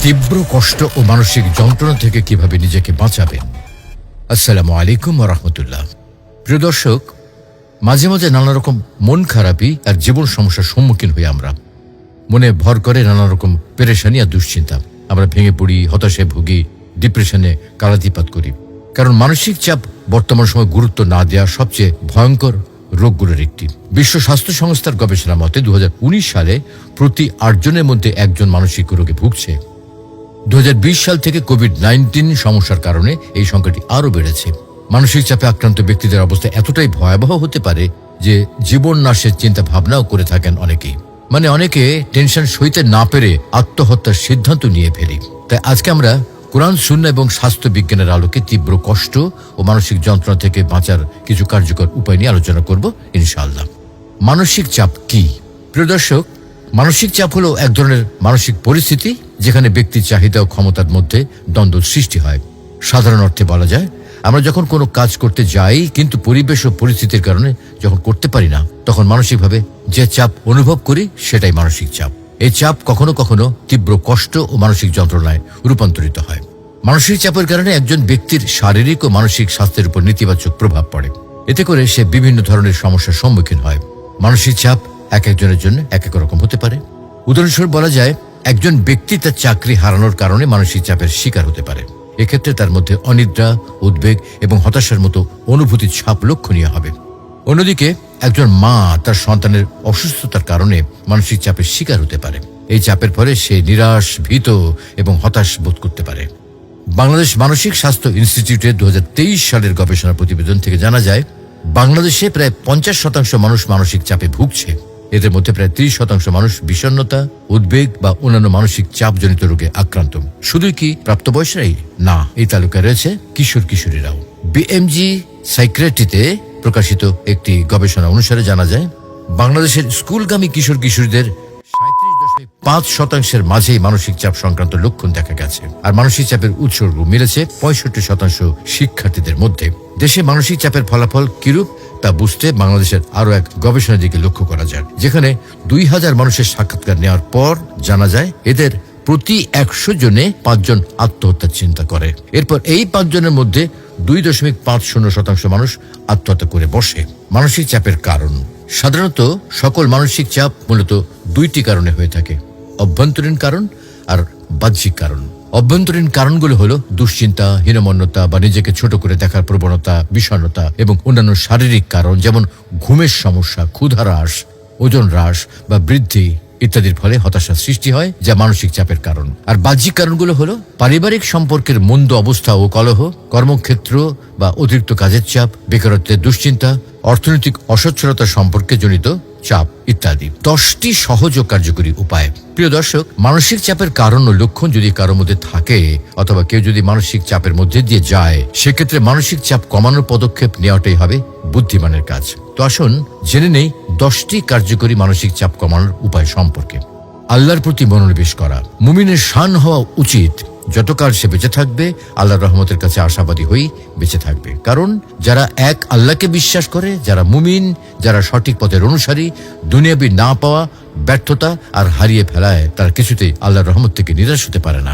তীব্র কষ্ট ও মানসিক যন্ত্রণা থেকে কিভাবে নিজেকে বাঁচাবেন। আসসালামু আলাইকুম ওয়া রাহমাতুল্লাহ। প্রিয় দর্শক, মাঝে মাঝে নানা রকম মন খারাপি আর জীবন সমস্যার সম্মুখীন হই আমরা। মনে ভর করে নানা রকম পেরেশানি আর দুশ্চিন্তা। আমরা ভেঙে পড়ি, হতাশায় ভুগি, ডিপ্রেশনে কালাতিপাত করি। কারণ মানসিক চাপ বর্তমান সময় গুরুত্ব না দেওয়া সবচেয়ে ভয়ঙ্কর রোগগুলোর একটি। বিশ্ব স্বাস্থ্য সংস্থার গবেষণা মতে 2019 সালে প্রতি 8 জনের মধ্যে একজন মানসিক রোগে ভুগছে। 2020 সাল থেকে কোভিড-19 সমস্যার কারণে এই সংখ্যাটি আরও বেড়েছে। মানসিক চাপে আক্রান্ত ব্যক্তিদের অবস্থা এতটাই ভয়াবহ হতে পারে যে জীবন নাশের চিন্তা ভাবনাও করে থাকেন অনেকেই। অনেকে টেনশন সইতে না পেরে আত্মহত্যার সিদ্ধান্ত নিয়ে ফেলি। তাই আজকে আমরা কোরআন, সুন্নাহ এবং স্বাস্থ্য বিজ্ঞানের আলোকে তীব্র কষ্ট ও মানসিক যন্ত্রণা থেকে বাঁচার কিছু কার্যকর উপায় নিয়ে আলোচনা করব ইনশাআল্লাহ। মানসিক চাপ কি? প্রিয় দর্শক, মানসিক চাপ হলো এক ধরনের মানসিক পরিস্থিতি যেখানে ব্যক্তির চাহিদা ও ক্ষমতার মধ্যে দ্বন্দ্ব সৃষ্টি হয়। সাধারণ অর্থে বলা যায়, আমরা যখন কোনো কাজ করতে যাই কিন্তু পরিবেশ ও পরিস্থিতির কারণে যখন করতে পারি না, তখন মানসিকভাবে যে চাপ অনুভব করি সেটাই মানসিক চাপ। এই চাপ কখনো কখনো তীব্র কষ্ট ও মানসিক যন্ত্রণায় রূপান্তরিত হয়। মানসিক চাপের কারণে একজন ব্যক্তির শারীরিক ও মানসিক স্বাস্থ্যের উপর নেতিবাচক প্রভাব পড়ে। এতে করে সে বিভিন্ন ধরনের সমস্যার সম্মুখীন হয়। মানসিক চাপ এক একজনের জন্য এক এক রকম হতে পারে। উদাহরণস্বরূপ বলা যায়, একজন ব্যক্তি তার চাকরি হারানোর কারণে মানসিক চাপের শিকার হতে পারে। এক্ষেত্রে তার মধ্যে অনিদ্রা, উদ্বেগ এবং হতাশার মতো অনুভূতির ছাপ লক্ষণীয় হবে। অন্যদিকে একজন মা তার সন্তানের অসুস্থতার কারণে মানসিক চাপের শিকার হতে পারে। এই চাপের ফলে সে নিরাশ, ভীত এবং হতাশ বোধ করতে পারে। বাংলাদেশ মানসিক স্বাস্থ্য ইনস্টিটিউটের 2023 সালের গবেষণা প্রতিবেদন থেকে জানা যায়, বাংলাদেশে প্রায় 50% মানুষ মানসিক চাপে ভুগছে। এদের মধ্যে প্রায় 30% মানুষ বিষণ্ণতা, উদ্বেগ বা অন্যান্য মানসিক চাপজনিত রোগে আক্রান্ত। শুধুই কি প্রাপ্তবয়স্করাই? না, এই তালিকায় রয়েছে কিশোর কিশোরীরাও। বিএমজি সাইকিয়াট্রিতে প্রকাশিত একটি গবেষণা অনুসারে জানা যায়, বাংলাদেশের স্কুলগামী কিশোর কিশোরীদের 37.5% মাঝেই মানসিক চাপ সংক্রান্ত লক্ষণ দেখা গেছে। আর মানসিক চাপের উৎসর্গ মিলেছে 65% শিক্ষার্থীদের মধ্যে। দেশে মানসিক চাপের ফলাফল কিরূপ তা বুঝতে বাংলাদেশের আরো এক গবেষণার দিকে লক্ষ্য করা যায়, যেখানে 2000 মানুষের সাক্ষাৎকার নেওয়ার পর জানা যায় এদের প্রতি 100 জনে 5 জন আত্মহত্যার চিন্তা করে। এরপর এই 5 জনের মধ্যে 2.50% মানুষ আত্মহত্যা করে বসে। মানসিক চাপের কারণ সাধারণত সকল মানসিক চাপ মূলত 2টি কারণে হয়ে থাকে: অভ্যন্তরীণ কারণ আর বাহ্যিক কারণ। অভ্যন্তরীণ কারণগুলো হলো দুশ্চিন্তা, হীনমন্যতা বা নিজেকে ছোট করে দেখার প্রবণতা, বিষণ্ণতা এবং অন্যান্য শারীরিক কারণ যেমন ঘুমের সমস্যা, ক্ষুধা হ্রাস, ওজন হ্রাস বা বৃদ্ধি ইত্যাদির ফলে হতাশার সৃষ্টি হয়, যা মানসিক চাপের কারণ। আর বাহ্যিক কারণগুলো হলো পারিবারিক সম্পর্কের মন্দ অবস্থা ও কলহ, কর্মক্ষেত্র বা অতিরিক্ত কাজের চাপ, বেকারত্বের দুশ্চিন্তা, অর্থনৈতিক অসচ্ছলতা সম্পর্কে জনিত চাপ ইত্যাদি। 10টি সহজ ও কার্যকরী উপায়। প্রিয় দর্শক, মানসিক চাপের কারণ ও লক্ষণ যদি কারোর মধ্যে থাকে অথবা কেউ যদি মানসিক চাপের মধ্যে দিয়ে যায়, সেক্ষেত্রে মানসিক চাপ কমানোর পদক্ষেপ নেওয়াটাই হবে বুদ্ধিমানের কাজ। তো আসুন জেনে নেই 10টি কার্যকরী মানসিক চাপ কমানোর উপায় সম্পর্কে। আল্লাহর প্রতি মনোনিবেশ করা। মুমিনের শান হওয়া উচিত যতকাল সে বেঁচে থাকবে আল্লাহর রহমতের কাছে আশাবাদী হয়েই বেঁচে থাকবে। কারণ যারা এক আল্লাহকে বিশ্বাস করে, যারা মুমিন, যারা সঠিক পথের অনুসারী, দুনিয়াবি না পাওয়া, ব্যর্থতা আর হারিয়ে ফেলায় তারা কিছুতেই আল্লাহর রহমত থেকে নিরাশ হতে পারে না।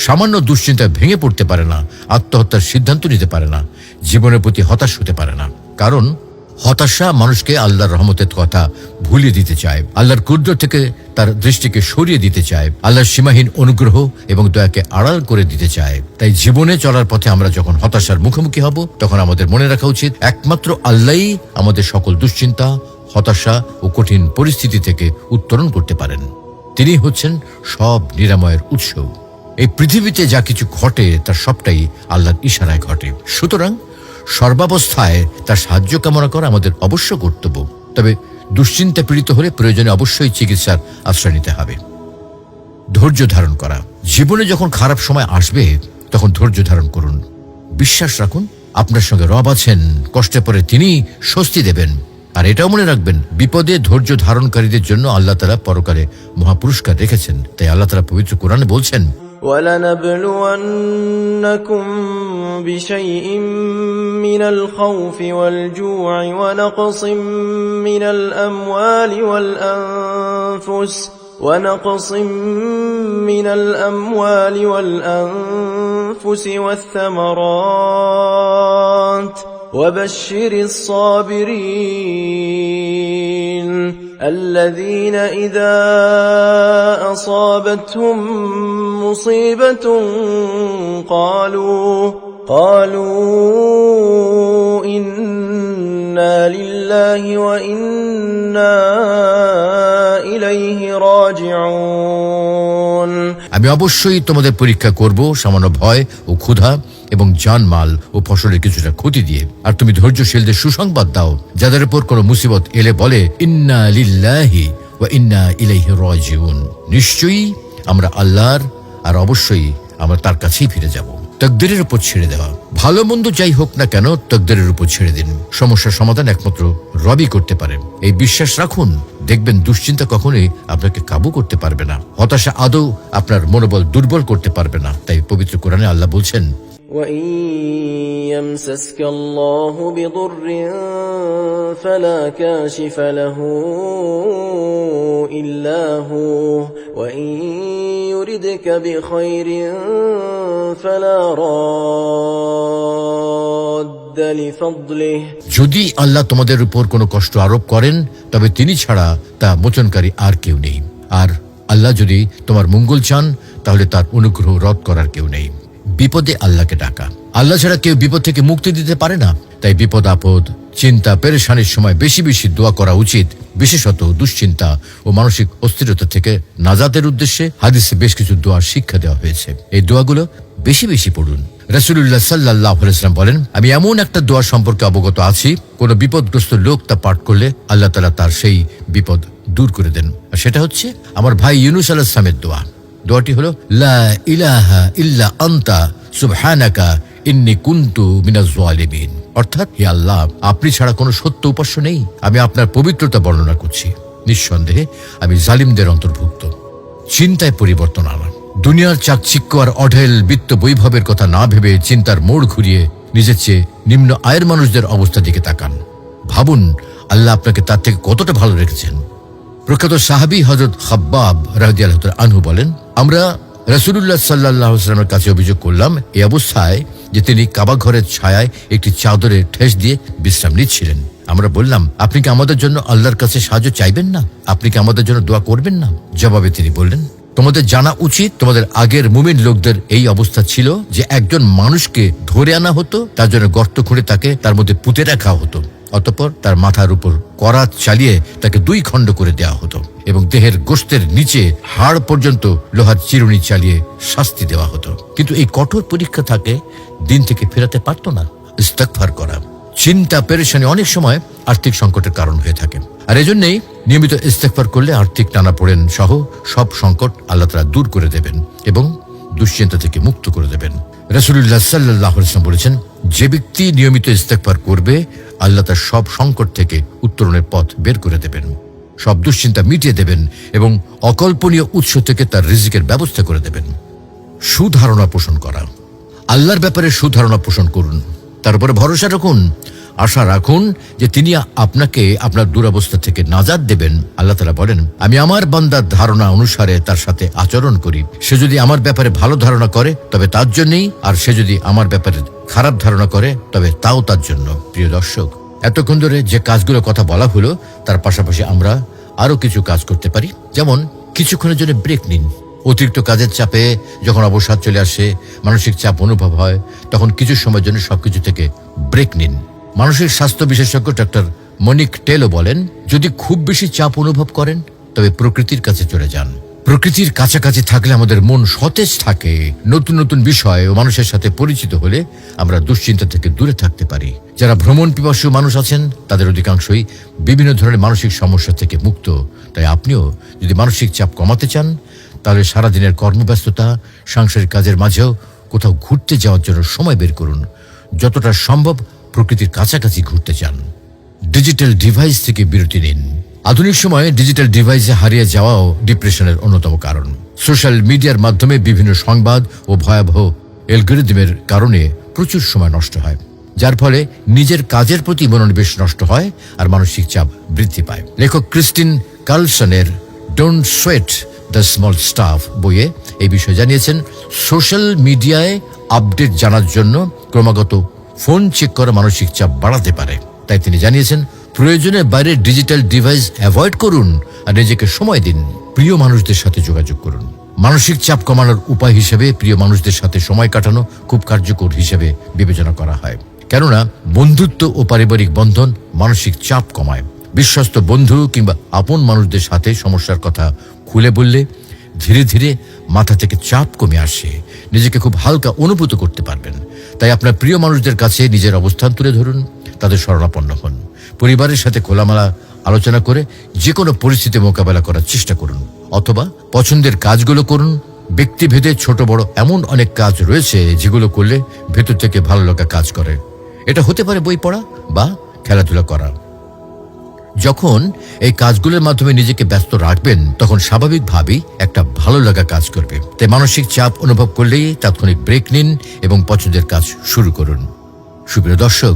সামান্য দুশ্চিন্তায় ভেঙে পড়তে পারে না, আত্মহত্যার সিদ্ধান্ত নিতে পারে না, জীবনের প্রতি হতাশ হতে পারে না। কারণ হতাশা মানুষকে আল্লাহর রহমতের কথা ভুলিয়ে দিতে চায়, আল্লাহর কুদরত থেকে তার দৃষ্টিকে সরিয়ে দিতে চায়, আল্লাহর সীমাহীন অনুগ্রহ এবং দয়াকে আড়াল করে দিতে চায়। তাই জীবনে চলার পথে আমরা যখন হতাশার মুখোমুখি হব, তখন আমাদের মনে রাখা উচিত একমাত্র আল্লাহই আমাদের সকল দুশ্চিন্তা, হতাশা ও কঠিন পরিস্থিতি থেকে উত্তরণ করতে পারেন। তিনি হচ্ছেন সব নিরাময়ের উৎস। এই পৃথিবীতে যা কিছু ঘটে তার সবটাই আল্লাহর ইশারায় ঘটে। সুতরাং সর্বাবস্থায় তার সাহায্য কামনা করা আমাদের অবশ্য কর্তব্য। তবে দুশ্চিন্তা পীড়িত হলে প্রয়োজনে অবশ্যই চিকিৎসার আশ্রয় নিতে হবে। ধৈর্য ধারণ করা। জীবনে যখন খারাপ সময় আসবে তখন ধৈর্য ধারণ করুন। বিশ্বাস রাখুন আপনার সঙ্গে রব আছেন, কষ্টে পরে তিনি স্বস্তি দেবেন। আর এটাও মনে রাখবেন, বিপদে ধৈর্য ধারণকারীদের জন্য আল্লাহ তাআলা পরকালে মহাপুরস্কার রেখেছেন। তাই আল্লাহ তাআলা পবিত্র কোরআনে বলছেন, وَلَنَبْلُوَنَّكُمْ بِشَيْءٍ مِّنَ الْخَوْفِ وَالْجُوعِ وَنَقْصٍ مِّنَ الْأَمْوَالِ وَالْأَنفُسِ ونقص من الأموال والأنفس والثمرات وبشر الصابرين الذين إذا أصابتهم مصيبة قالوا إنا لله وإنا إليه راجعون আমি অবশ্যই তোমাদের পরীক্ষা করব সামান্য ভয় ও ক্ষুধা এবং জানমাল ও ফসলের কিছুটা ক্ষতি দিয়ে। আর তুমি ধৈর্যশীলদের সুসংবাদ দাও, যাদের উপর কোনো মুসিবত এলে বলে ইন্না লিল্লাহি ওয়া ইন্না ইলাইহি রাজিউন। নিশ্চয়ই আমরা আল্লাহর, আর অবশ্যই আমরা তার কাছেই ফিরে যাব। তাকদীরের উপর ছেড়ে দেওয়া, ভালো মন্দ যাই হোক না কেন তাকদীরের উপর ছেড়ে দিন। সমস্যার সমাধান একমাত্র রবই করতে পারেন, এই বিশ্বাস রাখুন। দেখবেন দুশ্চিন্তা কখনোই আপনাকে কাবু করতে পারবে না, হতাশা আদৌ আপনার মনোবল দুর্বল করতে পারবে না। তাই পবিত্র কোরআনে আল্লাহ বলছেন, وَإِن يَمْسَسْكَ اللَّهُ بِضُرٍّ فَلَا كَاشِفَ لَهُ إِلَّا هُوَ وَإِن يُرِدْكَ بِخَيْرٍ فَلَا رَادَّ لِفَضْلِهِ। যদি আল্লাহ তোমাদের উপর কোনো কষ্ট আরোপ করেন তবে তিনি ছাড়া তা মোচনকারী আর কেউ নেই। আর আল্লাহ যদি তোমার মঙ্গল চান তাহলে তার অনুগ্রহ রদ করার কেউ নেই। বিপদে আল্লাহকে ডাকা, আল্লাহ ছাড়া কেউ বিপদ থেকে মুক্তি দিতে পারে না। তাই বিপদ আপদ, চিন্তা পেরেশানির সময় বেশি বেশি দোয়া করা উচিত, বিশেষত দুশ্চিন্তা ও মানসিক অস্থিরতা থেকে নাজাতের উদ্দেশ্যে হাদিসে বেশ কিছু দোয়ার শিক্ষা দেওয়া হয়েছে। এই দোয়াগুলো বেশি বেশি পড়ুন। রাসূলুল্লাহ সাল্লাল্লাহু আলাইহি ওয়াসাল্লাম বলেন, আমি এমন একটা দোয়া সম্পর্কে অবগত আছি, কোন বিপদগ্রস্ত লোক তা পাঠ করলে আল্লাহ তাআলা তার সেই বিপদ দূর করে দেন। আর সেটা হচ্ছে আমার ভাই ইউনূস আলাইহিস সালামের দোয়া। দোয়াটি হলো লা ইলাহা ইল্লা আনতা সুবহানাকা ইন্নী কুনতু মিনাজ জালিমিন। অর্থাৎ, হে আল্লাহ, আপনি ছাড়া কোনো সত্য উপাস্য নেই, আমি আপনার পবিত্রতা বর্ণনা করছি, নিঃসন্দেহে আমি জালিমদের অন্তর্ভুক্ত। চিন্তায় পরিবর্তন আনা, দুনিয়ার চাকচিক্য আর অঢেল বিত্ত বৈভবের কথা না ভেবে চিন্তার মোড় ঘুরিয়ে নিজের চেয়ে নিম্ন আয়ের মানুষদের অবস্থা দিকে তাকান। ভাবুন আল্লাহ আপনাকে তার থেকে কতটা ভালো রেখেছেন। প্রখ্যাত সাহাবী হযরত খাব্বাব রাদিয়াল্লাহু তাআলা আনহু বলেন, আমরা রাসূলুল্লাহ সাল্লাল্লাহু আলাইহি ওয়াসাল্লামের কাছে অভিযোগ করলাম এই অবস্থায় যে তিনি কাবা ঘরের ছায়ায় একটি চাদরে ঠেস দিয়ে বিশ্রাম নিচ্ছিলেন। আমরা বললাম, আপনি কি আমাদের জন্য আল্লাহর কাছে সাহায্য চাইবেন না? আপনি কি আমাদের জন্য দোয়া করবেন না? জবাবে তিনি বললেন, তোমাদের জানা উচিত তোমাদের আগের মুমিন লোকদের এই অবস্থা ছিল যে একজন মানুষকে ধরে আনা হতো, তার জন্য গর্ত খুঁড়ে তাকে তার মধ্যে পুঁতে রাখা হতো, অতঃপর তার মাথার উপর করাত চালিয়ে তাকে 2 খণ্ড করে দেওয়া হতো এবং দেহের গোশতের নিচে হাড় পর্যন্ত লোহার চিরুনি চালিয়ে শাস্তি দেওয়া হতো। কিন্তু এই কঠোর পরীক্ষা তাকে দিন থেকে ফেরাতে পারত না। ইস্তিগফার করা, চিন্তা পেরেশানি অনেক সময় আর্থিক সংকটের কারণ হয়ে থাকে, আর এজন্যই নিয়মিত ইস্তিগফার করলে আর্থিক টানাপোড়েন সহ সব সংকট আল্লাহ তাআলা দূর করে দেবেন এবং দুশ্চিন্তা থেকে মুক্ত করে দেবেন। রাসূলুল্লাহ সাল্লাল্লাহু আলাইহি ওয়াসাল্লাম বলেছেন, যে ব্যক্তি নিয়মিত ইস্তিগফার করবে আল্লাহ তার সব সংকট থেকে উত্তরণের পথ বের করে দেবেন, সব দুশ্চিন্তা মিটিয়ে দেবেন এবং অকল্পনীয় উৎস থেকে তার রিজিকের ব্যবস্থা করে দেবেন। সুধারণা পোষণ করা, আল্লাহর ব্যাপারে সুধারণা পোষণ করুন, তার উপরে ভরসা রাখুন, আশা রাখুন যে তিনি আপনাকে আপনার দুরবস্থা থেকে নাজাত দেবেন। আল্লাহ তাআলা বলেন, আমি আমার বান্দার ধারণা অনুসারে তার সাথে আচরণ করি, সে যদি আমার ব্যাপারে ভালো ধারণা করে তবে তার জন্যই, আর সে যদি আমার ব্যাপারে খারাপ ধারণা করে তবে তাও তার জন্য। প্রিয় দর্শক, এতক্ষণ ধরে যে কাজগুলোর কথা বলা হলো তার পাশাপাশি আমরা আরো কিছু কাজ করতে পারি। যেমন কিছুক্ষণের জন্য ব্রেক নিন। অতিরিক্ত কাজের চাপে যখন অবসাদ চলে আসে, মানসিক চাপ অনুভব হয়, তখন কিছু সময়ের জন্য সবকিছু থেকে ব্রেক নিন। মানসিক স্বাস্থ্য বিশেষজ্ঞ ডক্টর মনিক টেলো বলেন, যদি খুব বেশি চাপ অনুভব করেন তবে প্রকৃতির কাছে চলে যান। প্রকৃতির কাছাকাছি থাকলে আমাদের মন সতেজ থাকে, নতুন নতুন বিষয় ও মানুষের সাথে পরিচিত হলে আমরা দুশ্চিন্তা থেকে দূরে থাকতে পারি। যারা ভ্রমণ পিপাসু মানুষ আছেন তাদের অধিকাংশই বিভিন্ন ধরনের মানসিক সমস্যা থেকে মুক্ত। তাই আপনিও যদি মানসিক চাপ কমাতে চান তাহলে সারাদিনের কর্মব্যস্ততা, সাংসারিক কাজের মাঝেও কোথাও ঘুরতে যাওয়ার জন্য সময় বের করুন। যতটা সম্ভব প্রকৃতির কাছাকাছি ঘুরতে চান। ডিজিটাল ডিভাইস থেকে বিরতি নিন। আধুনিক সময়ে ডিজিটাল ডিভাইসে হারিয়ে যাওয়াও ডিপ্রেশনের অন্যতম কারণ। সোশ্যাল মিডিয়ার মাধ্যমে বিভিন্ন সংবাদ ও ভয়াবহ অ্যালগরিদমের কারণে প্রচুর সময় নষ্ট হয়, যার ফলে নিজের কাজের প্রতি মনোনিবেশ নষ্ট হয় আর মানসিক চাপ বৃদ্ধি পায়। লেখক ক্রিস্টিন কার্লসনের don't sweat the small stuff বইয়ে এই বিষয়ে জানিয়েছেন। সোশ্যাল মিডিয়ায় আপডেট জানার জন্য ক্রমাগত ফোন চেক করা মানসিক চাপ বাড়াতে পারে। তাই তিনি জানিয়েছেন, প্রয়োজনের বাইরে ডিজিটাল ডিভাইস অ্যাভয়েড করুন আর নিজেকে সময় দিন। প্রিয় মানুষদের সাথে যোগাযোগ করুন। মানসিক চাপ কমানোর উপায় হিসেবে প্রিয় মানুষদের সাথে সময় কাটানো খুব কার্যকর হিসেবে বিবেচনা করা হয়, কেননা বন্ধুত্ব ও পারিবারিক বন্ধন মানসিক চাপ কমায়। বিশ্বস্ত বন্ধু কিংবা আপন মানুষদের সাথে সমস্যার কথা খুলে বললে ধীরে ধীরে মাথা থেকে চাপ কমে আসে, নিজেকে খুব হালকা অনুভূত করতে পারবেন। তাই আপনার প্রিয় মানুষদের কাছে নিজের অবস্থান তুলে ধরুন, তাদের শরণাপন্ন হন। পরিবারের সাথে খোলামেলা আলোচনা করে যে কোনো পরিস্থিতি মোকাবেলা করার চেষ্টা করুন, অথবা পছন্দের কাজগুলো করুন। ব্যক্তিভেদে ছোট বড় এমন অনেক কাজ রয়েছে যেগুলো করলে ভেতর থেকে ভালো লাগা কাজ করে। এটা হতে পারে বই পড়া বা খেলাধুলা করা। যখন এই কাজগুলোর মাধ্যমে নিজেকে ব্যস্ত রাখবেন, তখন স্বাভাবিকভাবেই একটা ভালো লাগা কাজ করবে। তাই মানসিক চাপ অনুভব করলেই তাৎক্ষণিক ব্রেক নিন এবং পছন্দের কাজ শুরু করুন। সুপ্রিয় দর্শক,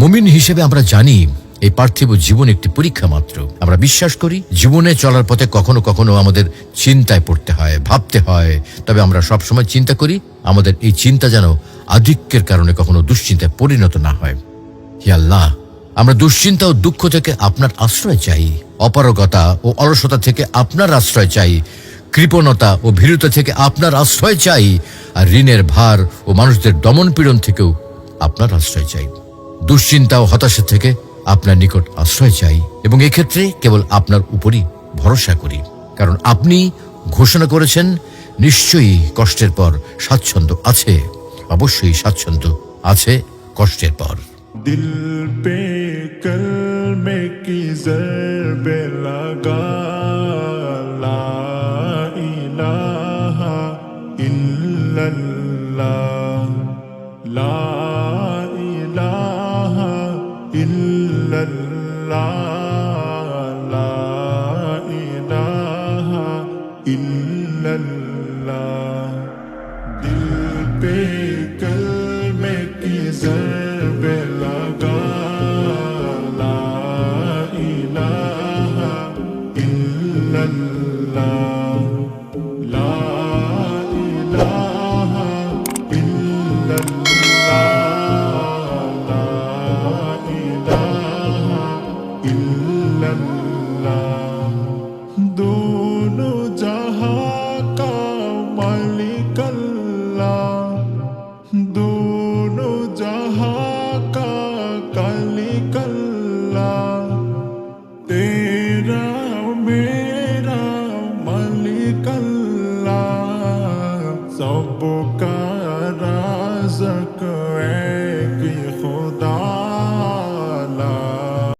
মুমিন হিসেবে আমরা জানি এই পার্থিব জীবন একটি পরীক্ষা মাত্র। আমরা বিশ্বাস করি জীবনে চলার পথে কখনো কখনো আমাদের চিন্তায় পড়তে হয়, ভাবতে হয়। তবে আমরা সবসময় চিন্তা করি আমাদের এই চিন্তা যেন আধিক্যের কারণে কখনো দুশ্চিন্তায় পরিণত না হয়। হে আল্লাহ, আমরা দুশ্চিন্তা ও দুঃখ থেকে আপনার আশ্রয় চাই, অপারগতা ও অলসতা থেকে আপনার আশ্রয় চাই, কৃপণতা ও ভীরুতা থেকে আপনার আশ্রয় চাই, আর ঋণের ভার ও মানুষদের দমন পীড়ন থেকেও আপনার আশ্রয় চাই। দুশ্চিন্তা ও হতাশা থেকে আপনার নিকট আশ্রয় চাই এবং এক্ষেত্রে কেবল আপনার উপরই ভরসা করি, কারণ আপনি ঘোষণা করেছেন নিশ্চয়ই কষ্টের পর স্বাচ্ছন্দ্য আছে। অবশ্যই স্বাচ্ছন্দ্য আছে কষ্টের পর। दिल पे कलमे की ज़रबे लगा, ला इलाहा इल्लल्लाह, ला इलाहा इल्लल्लाह, ला इलाहा इल्लल्लाह। दिल पे कलमे की ज़रबे लगा, ला इलाहा इल्लल्लाह, ला इलाहा इल्लल्लाह, ला इलाहा इल्लल्लाह। दोनों जहां का मालिक अल्लाह, दोनों जहां का खालिक अल्लाह, तेरा मेरा मालिक अल्लाह, सबका राज़िक है